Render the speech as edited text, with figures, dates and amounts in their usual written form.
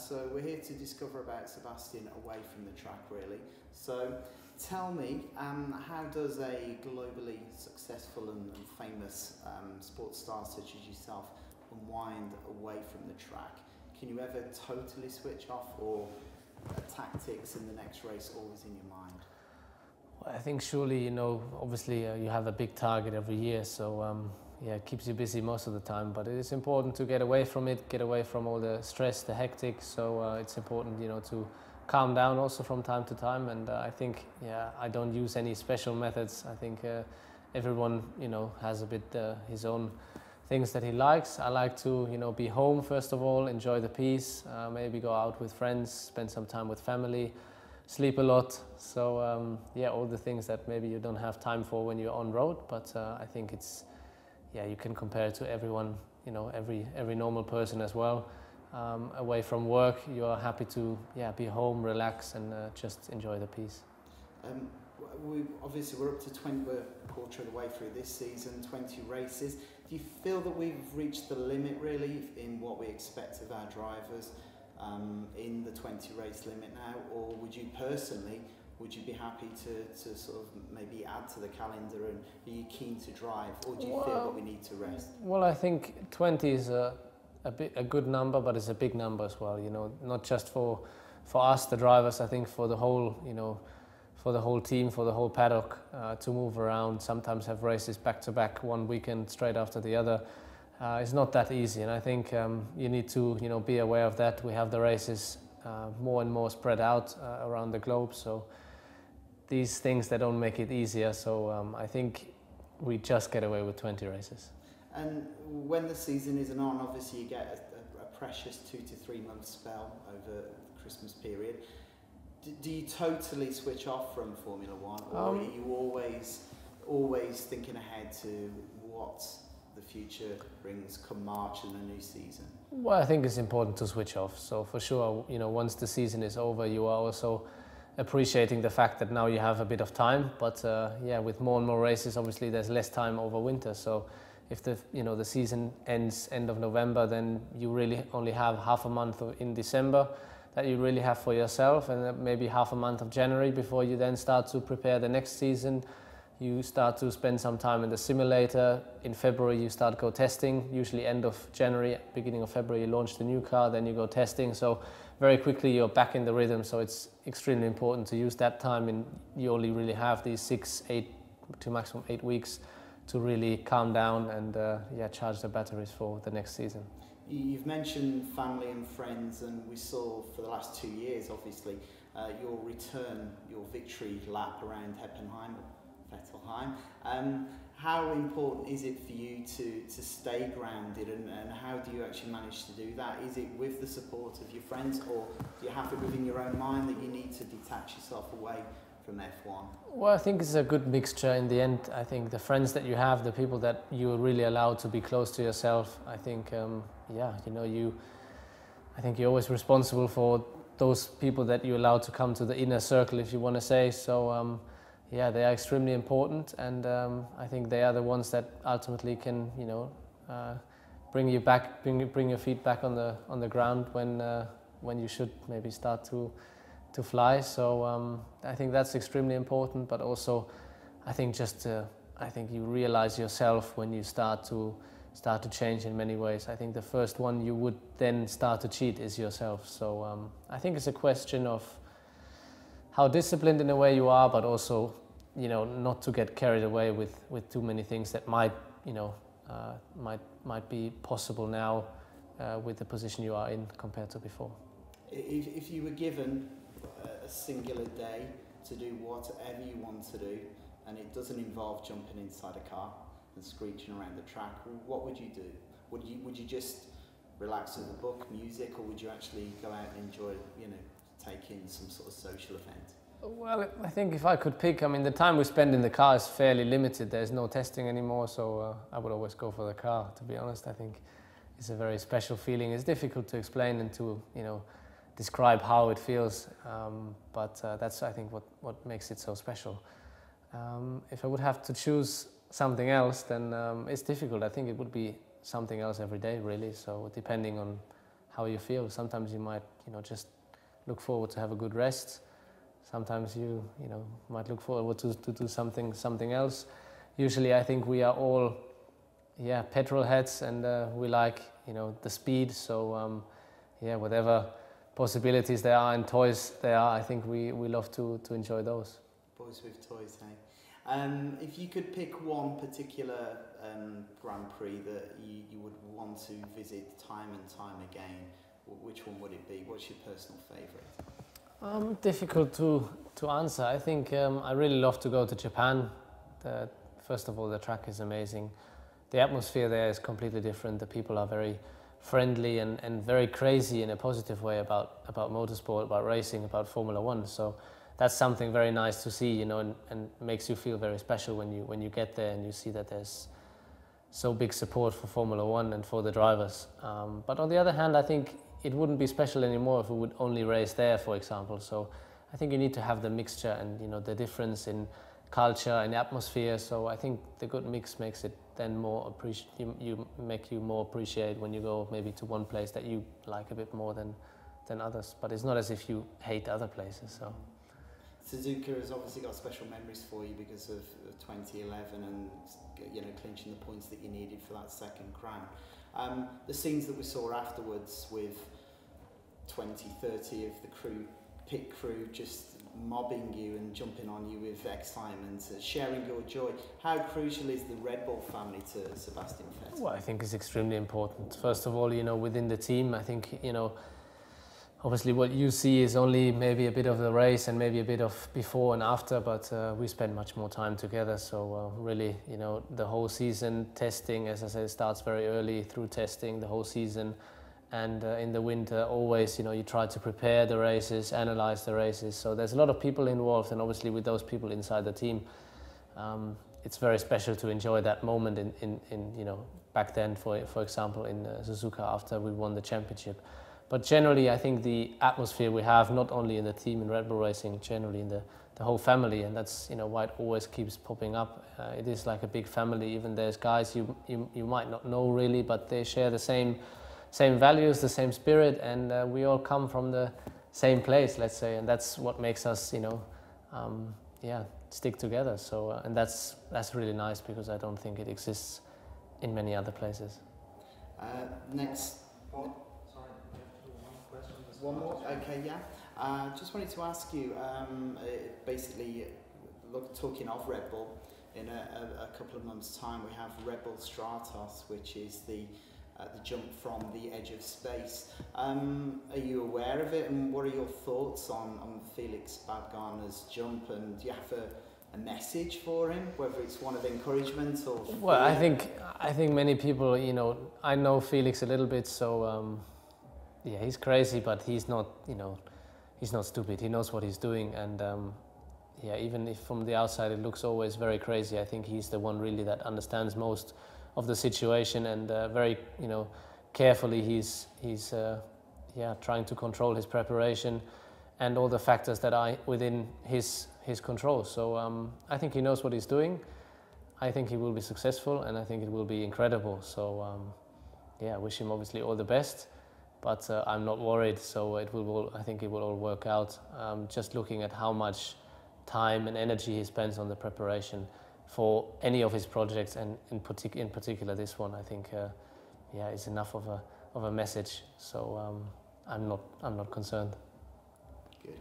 So we're here to discover about Sebastian away from the track, really. So tell me, how does a globally successful and famous sports star such as yourself unwind away from the track? Can you ever totally switch off, or are tactics in the next race always in your mind? Well, I think surely, obviously you have a big target every year, so yeah, it keeps you busy most of the time, but it is important to get away from it, get away from all the stress, the hectic, so it's important, to calm down also from time to time. And I think, yeah, I don't use any special methods. I think everyone, has a bit his own things that he likes. I like to, be home first of all, enjoy the peace, maybe go out with friends, spend some time with family, sleep a lot. So yeah, all the things that maybe you don't have time for when you're on road, but I think it's, yeah, you can compare it to everyone, every normal person as well. Away from work, you are happy to, be home, relax, and just enjoy the peace. We're up to 20, we're a quarter of the way through this season, 20 races. Do you feel that we've reached the limit really in what we expect of our drivers in the 20 race limit now, or would you personally, would you be happy to sort of maybe add to the calendar, and are you keen to drive, or do you feel that we need to rest? Well, I think 20 is a good number, but it's a big number as well, not just for us, the drivers. I think for the whole, for the whole team, for the whole paddock, to move around, sometimes have races back to back, one weekend straight after the other. It's not that easy, and I think you need to, be aware of that. We have the races more and more spread out around the globe, so these things, they don't make it easier. So I think we just get away with 20 races. And when the season isn't on, obviously you get a precious 2 to 3 month spell over the Christmas period. Do you totally switch off from Formula One, or are you always thinking ahead to what the future brings come March and a new season? Well, I think it's important to switch off. So for sure, once the season is over, you are also appreciating the fact that now you have a bit of time. But yeah, with more and more races, obviously there's less time over winter. So if the season ends end of November, then you really only have half a month in December that you really have for yourself, and then maybe half a month of January before you then start to prepare the next season. You start to spend some time in the simulator. In February you start go testing, usually end of January, beginning of February you launch the new car, then you go testing. So very quickly you're back in the rhythm, so it's extremely important to use that time, and you only really have these 6, 8 to maximum 8 weeks to really calm down and charge the batteries for the next season. You've mentioned family and friends, and we saw for the last 2 years, obviously, your return, your victory lap around Heppenheim, Vettelheim. How important is it for you to stay grounded, and how do you actually manage to do that? Is it with the support of your friends, or do you have it within your own mind that you need to detach yourself away from F1? Well, I think it's a good mixture in the end. I think the friends that you have, the people that you're really allowed to be close to yourself, I think, I think you're always responsible for those people that you're allowed to come to the inner circle, if you want to say. So, yeah, they are extremely important, and I think they are the ones that ultimately can, bring you back, bring your feet back on the ground when you should maybe start to fly. So I think that's extremely important, but also I think I think you realize yourself when you start to change in many ways. I think the first one you would then start to cheat is yourself. So I think it's a question of how disciplined in a way you are, but also, not to get carried away with too many things that might be possible now with the position you are in compared to before. If you were given a singular day to do whatever you want to do, and it doesn't involve jumping inside a car and screeching around the track, what would you do? Would you just relax with a book, music, or would you actually go out and enjoy, take in some sort of social event? Well, I think if I could pick, the time we spend in the car is fairly limited. There's no testing anymore, so I would always go for the car, to be honest. I think it's a very special feeling. It's difficult to explain and to, describe how it feels, but that's, I think, what makes it so special. If I would have to choose something else, then it's difficult. I think it would be something else every day, really. So depending on how you feel. Sometimes you might, just look forward to have a good rest. Sometimes you might look forward to do something else. Usually I think we are all, petrol heads, and we like, the speed. So whatever possibilities there are and toys there are, I think we love to enjoy those. Boys with toys, hey? If you could pick one particular Grand Prix that you would want to visit time and time again, which one would it be? What's your personal favourite? Difficult to answer. I think I really love to go to Japan. First of all, the track is amazing. The atmosphere there is completely different. The people are very friendly and very crazy in a positive way about motorsport, about racing, about Formula One. So that's something very nice to see, and makes you feel very special when you get there and you see that there's so big support for Formula One and for the drivers. But on the other hand, I think it wouldn't be special anymore if we would only race there, for example. So I think you need to have the mixture and the difference in culture and atmosphere. So I think the good mix makes it then more make you more appreciate when you go maybe to one place that you like a bit more than others. But it's not as if you hate other places. So Suzuka has obviously got special memories for you because of 2011 and clinching the points that you needed for that second crown. The scenes that we saw afterwards with 20, 30 of the pit crew just mobbing you and jumping on you with excitement, sharing your joy. How crucial is the Red Bull family to Sebastian Vettel? Well, I think it's extremely important. First of all, within the team, I think, obviously what you see is only maybe a bit of the race and maybe a bit of before and after, but we spend much more time together. So really, the whole season testing, as I said, starts very early through testing the whole season. And in the winter, always, you try to prepare the races, analyze the races. So there's a lot of people involved, and obviously with those people inside the team, it's very special to enjoy that moment in back then, for example, in Suzuka after we won the championship. But generally, I think the atmosphere we have, not only in the team in Red Bull Racing, generally in the whole family, and that's why it always keeps popping up. It is like a big family. Even there's guys you might not know really, but they share the same values, the same spirit, and we all come from the same place, let's say, and that's what makes us, stick together. So, and that's really nice because I don't think it exists in many other places. Next. Sorry, we have to do one question. One more? Okay, yeah. Just wanted to ask you, basically, talking of Red Bull, in a couple of months' time we have Red Bull Stratos, which is the jump from the edge of space. Are you aware of it, and what are your thoughts on Felix Baumgartner's jump, and do you have a message for him, whether it's one of encouragement or fear? Well, I think many people, I know Felix a little bit, so he's crazy, but he's not, he's not stupid. He knows what he's doing, and even if from the outside it looks always very crazy, I think he's the one really that understands most of the situation, and very carefully he's trying to control his preparation and all the factors that are within his control. So I think he knows what he's doing. I think he will be successful, and I think it will be incredible. So I wish him obviously all the best, but I'm not worried. So I think it will all work out. Just looking at how much time and energy he spends on the preparation for any of his projects, and in particular this one, I think is enough of a message. So I'm not concerned. Good.